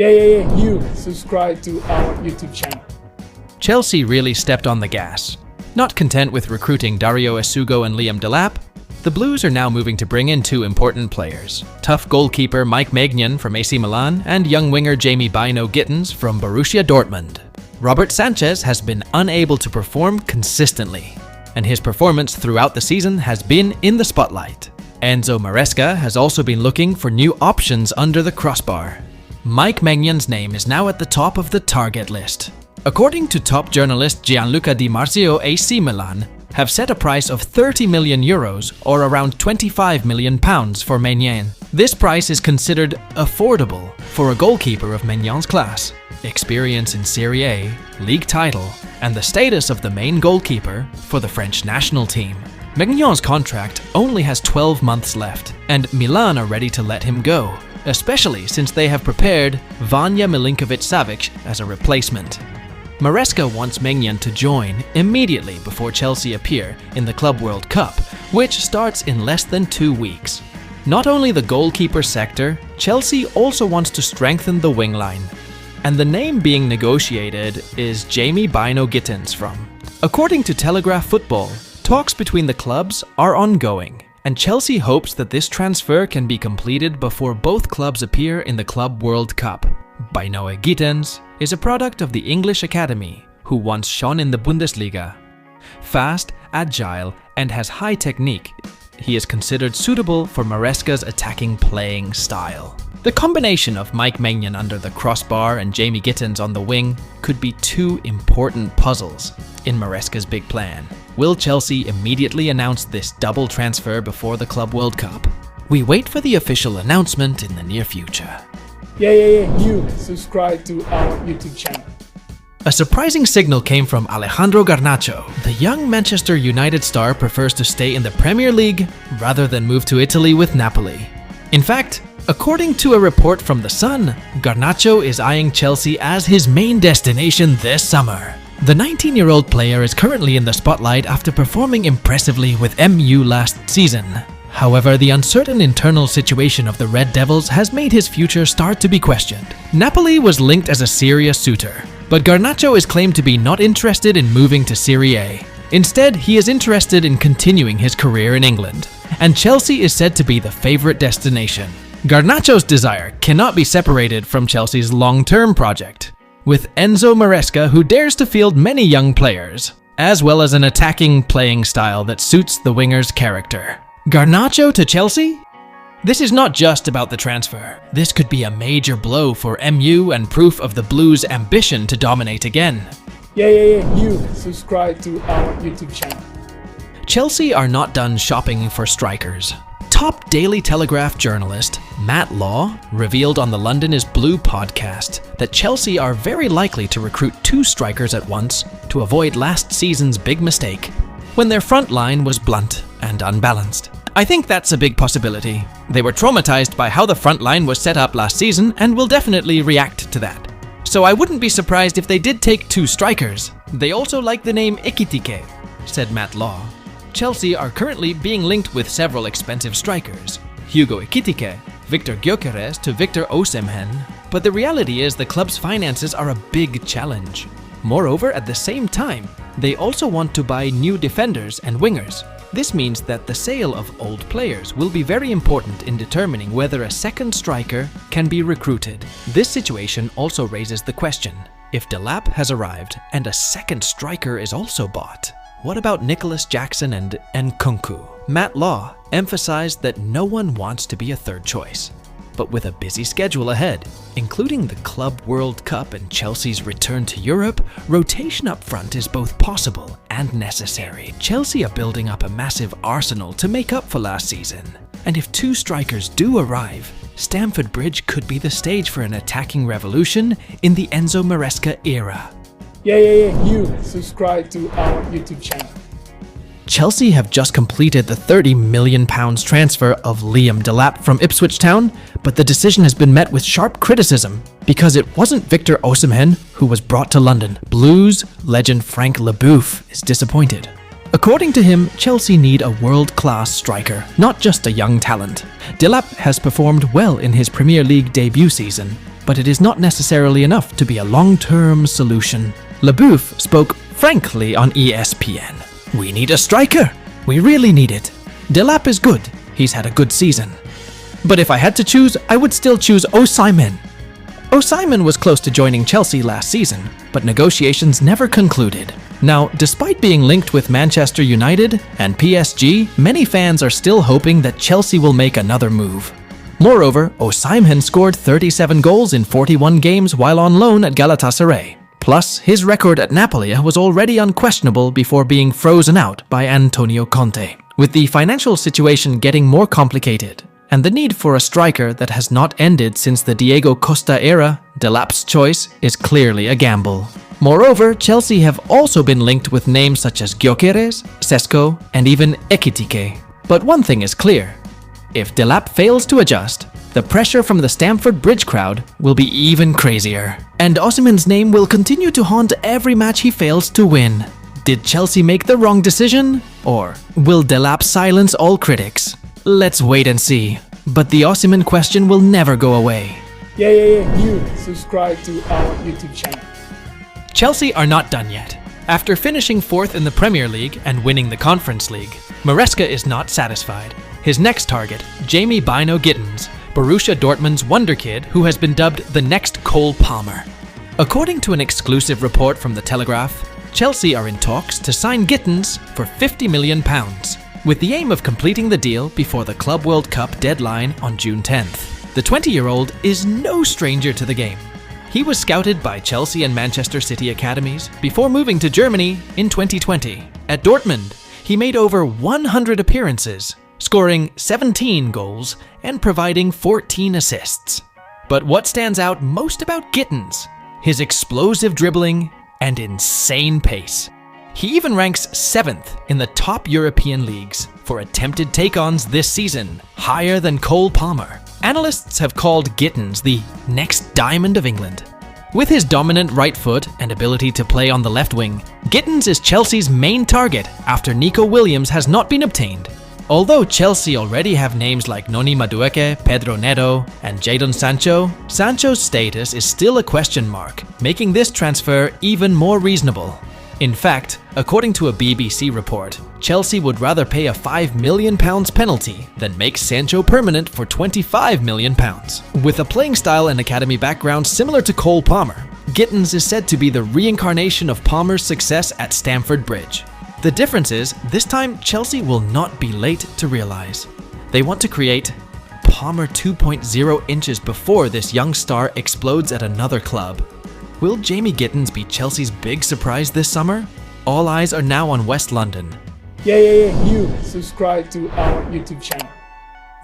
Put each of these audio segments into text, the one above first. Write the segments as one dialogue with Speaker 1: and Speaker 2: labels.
Speaker 1: You subscribe to our YouTube channel.
Speaker 2: Chelsea really stepped on the gas. Not content with recruiting Dario Esugo and Liam Delap, the Blues are now moving to bring in two important players. Tough goalkeeper Mike Maignan from AC Milan and young winger Jamie Gittens from Borussia Dortmund. Robert Sanchez has been unable to perform consistently, and his performance throughout the season has been in the spotlight. Enzo Maresca has also been looking for new options under the crossbar. Mike Maignan's name is now at the top of the target list. According to top journalist Gianluca Di Marzio, AC Milan have set a price of 30 million euros or around 25 million pounds for Maignan. This price is considered affordable for a goalkeeper of Maignan's class. Experience in Serie A, league title, and the status of the main goalkeeper for the French national team. Maignan's contract only has 12 months left, and Milan are ready to let him go, especially since they have prepared Vanja Milinkovic-Savic as a replacement. Maresca wants Maignan to join immediately before Chelsea appear in the Club World Cup, which starts in less than 2 weeks. Not only the goalkeeper sector, Chelsea also wants to strengthen the wing line. And the name being negotiated is Jamie Gittens from. According to Telegraph Football, talks between the clubs are ongoing, and Chelsea hopes that this transfer can be completed before both clubs appear in the Club World Cup. Gittens is a product of the English Academy, who once shone in the Bundesliga. Fast, agile, and has high technique, he is considered suitable for Maresca's attacking playing style. The combination of Mike Maignan under the crossbar and Jamie Gittens on the wing could be two important puzzles in Maresca's big plan. Will Chelsea immediately announce this double transfer before the Club World Cup? We wait for the official announcement in the near future.
Speaker 1: You subscribe to our YouTube channel.
Speaker 2: A surprising signal came from Alejandro Garnacho. The young Manchester United star prefers to stay in the Premier League rather than move to Italy with Napoli. In fact, according to a report from The Sun, Garnacho is eyeing Chelsea as his main destination this summer. The 19-year-old player is currently in the spotlight after performing impressively with MU last season. However, the uncertain internal situation of the Red Devils has made his future start to be questioned. Napoli was linked as a serious suitor, but Garnacho is claimed to be not interested in moving to Serie A. Instead, he is interested in continuing his career in England, and Chelsea is said to be the favorite destination. Garnacho's desire cannot be separated from Chelsea's long-term project, with Enzo Maresca, who dares to field many young players, as well as an attacking playing style that suits the winger's character. Garnacho to Chelsea? This is not just about the transfer. This could be a major blow for MU and proof of the Blues' ambition to dominate again.
Speaker 1: You subscribe to our YouTube channel.
Speaker 2: Chelsea are not done shopping for strikers. Top Daily Telegraph journalist Matt Law revealed on the London is Blue podcast that Chelsea are very likely to recruit 2 strikers at once to avoid last season's big mistake, when their front line was blunt and unbalanced. I think that's a big possibility. They were traumatized by how the front line was set up last season and will definitely react to that. So I wouldn't be surprised if they did take 2 strikers. They also like the name Ekitike, said Matt Law. Chelsea are currently being linked with several expensive strikers, Hugo Ekitike, Victor Gyökeres to Victor Osimhen, but the reality is the club's finances are a big challenge. Moreover, at the same time, they also want to buy new defenders and wingers. This means that the sale of old players will be very important in determining whether a second striker can be recruited. This situation also raises the question, if Delap has arrived and a second striker is also bought, what about Nicholas Jackson and Nkunku? Matt Law emphasized that no one wants to be a third choice. But with a busy schedule ahead, including the Club World Cup and Chelsea's return to Europe, rotation up front is both possible and necessary. Chelsea are building up a massive arsenal to make up for last season. And if 2 strikers do arrive, Stamford Bridge could be the stage for an attacking revolution in the Enzo Maresca era.
Speaker 1: You subscribe to our YouTube channel.
Speaker 2: Chelsea have just completed the £30 million transfer of Liam Delap from Ipswich Town, but the decision has been met with sharp criticism because it wasn't Victor Osimhen who was brought to London. Blues legend Frank Leboeuf is disappointed. According to him, Chelsea need a world-class striker, not just a young talent. Delap has performed well in his Premier League debut season, but it is not necessarily enough to be a long-term solution. Leboeuf spoke frankly on ESPN. "We need a striker. We really need it. Delap is good. He's had a good season. But if I had to choose, I would still choose Osimhen." Osimhen was close to joining Chelsea last season, but negotiations never concluded. Now, despite being linked with Manchester United and PSG, many fans are still hoping that Chelsea will make another move. Moreover, Osimhen scored 37 goals in 41 games while on loan at Galatasaray. Plus, his record at Napoli was already unquestionable before being frozen out by Antonio Conte. With the financial situation getting more complicated, and the need for a striker that has not ended since the Diego Costa era, Delap's choice is clearly a gamble. Moreover, Chelsea have also been linked with names such as Gyökeres, Sesko, and even Ekitike. But one thing is clear. If Delap fails to adjust, the pressure from the Stamford Bridge crowd will be even crazier. And Osimhen's name will continue to haunt every match he fails to win. Did Chelsea make the wrong decision? Or will Delap silence all critics? Let's wait and see. But the Osimhen question will never go away.
Speaker 1: You subscribe to our YouTube channel.
Speaker 2: Chelsea are not done yet. After finishing 4th in the Premier League and winning the Conference League, Maresca is not satisfied. His next target, Jamie Bino Gittens, Borussia Dortmund's wonder kid who has been dubbed the next Cole Palmer. According to an exclusive report from The Telegraph, Chelsea are in talks to sign Gittens for £50 million, with the aim of completing the deal before the Club World Cup deadline on June 10th. The 20-year-old is no stranger to the game. He was scouted by Chelsea and Manchester City academies before moving to Germany in 2020. At Dortmund, he made over 100 appearances, scoring 17 goals and providing 14 assists. But what stands out most about Gittens? His explosive dribbling and insane pace. He even ranks 7th in the top European leagues for attempted take-ons this season, higher than Cole Palmer. Analysts have called Gittens the next diamond of England. With his dominant right foot and ability to play on the left wing, Gittens is Chelsea's main target after Nico Williams has not been obtained. Although Chelsea already have names like Noni Madueke, Pedro Neto, and Jadon Sancho, Sancho's status is still a question mark, making this transfer even more reasonable. In fact, according to a BBC report, Chelsea would rather pay a £5 million penalty than make Sancho permanent for £25 million. With a playing style and academy background similar to Cole Palmer, Gittens is said to be the reincarnation of Palmer's success at Stamford Bridge. The difference is, this time Chelsea will not be late to realize. They want to create Palmer 2.0 inches before this young star explodes at another club. Will Jamie Gittens be Chelsea's big surprise this summer? All eyes are now on West London.
Speaker 1: You subscribe to our YouTube channel.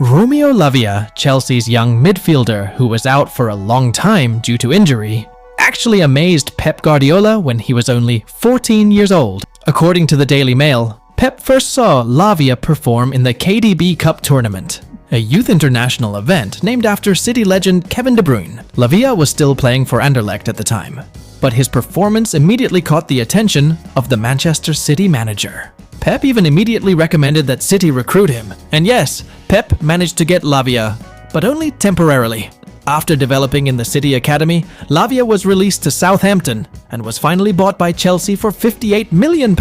Speaker 2: Romeo LAVIA, Chelsea's young midfielder who was out for a long time due to injury, actually amazed Pep Guardiola when he was only 14 years old. According to the Daily Mail, Pep first saw LAVIA perform in the KDB Cup tournament, a youth international event named after City legend Kevin De Bruyne. LAVIA was still playing for Anderlecht at the time, but his performance immediately caught the attention of the Manchester City manager. Pep even immediately recommended that City recruit him, and yes, Pep managed to get LAVIA, but only temporarily. After developing in the City Academy, LAVIA was released to Southampton and was finally bought by Chelsea for £58 million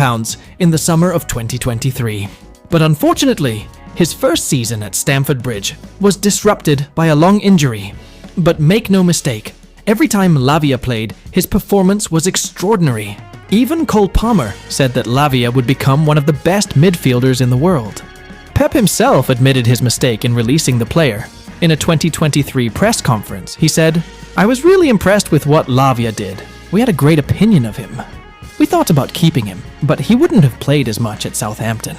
Speaker 2: in the summer of 2023. But unfortunately, his first season at Stamford Bridge was disrupted by a long injury. But make no mistake, every time LAVIA played, his performance was extraordinary. Even Cole Palmer said that LAVIA would become one of the best midfielders in the world. Pep himself admitted his mistake in releasing the player. In a 2023 press conference, he said, "I was really impressed with what LAVIA did. We had a great opinion of him. We thought about keeping him, but he wouldn't have played as much at Southampton."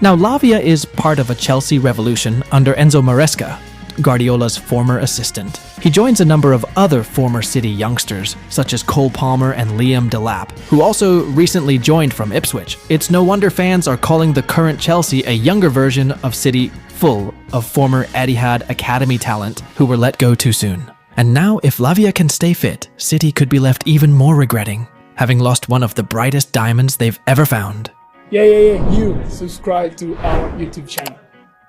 Speaker 2: Now, LAVIA is part of a Chelsea revolution under Enzo Maresca, Guardiola's former assistant. He joins a number of other former City youngsters, such as Cole Palmer and Liam Delap, who also recently joined from Ipswich. It's no wonder fans are calling the current Chelsea a younger version of City, full of former Etihad Academy talent who were let go too soon. And now, if LAVIA can stay fit, City could be left even more regretting, having lost one of the brightest diamonds they've ever found.
Speaker 1: You subscribe to our YouTube channel.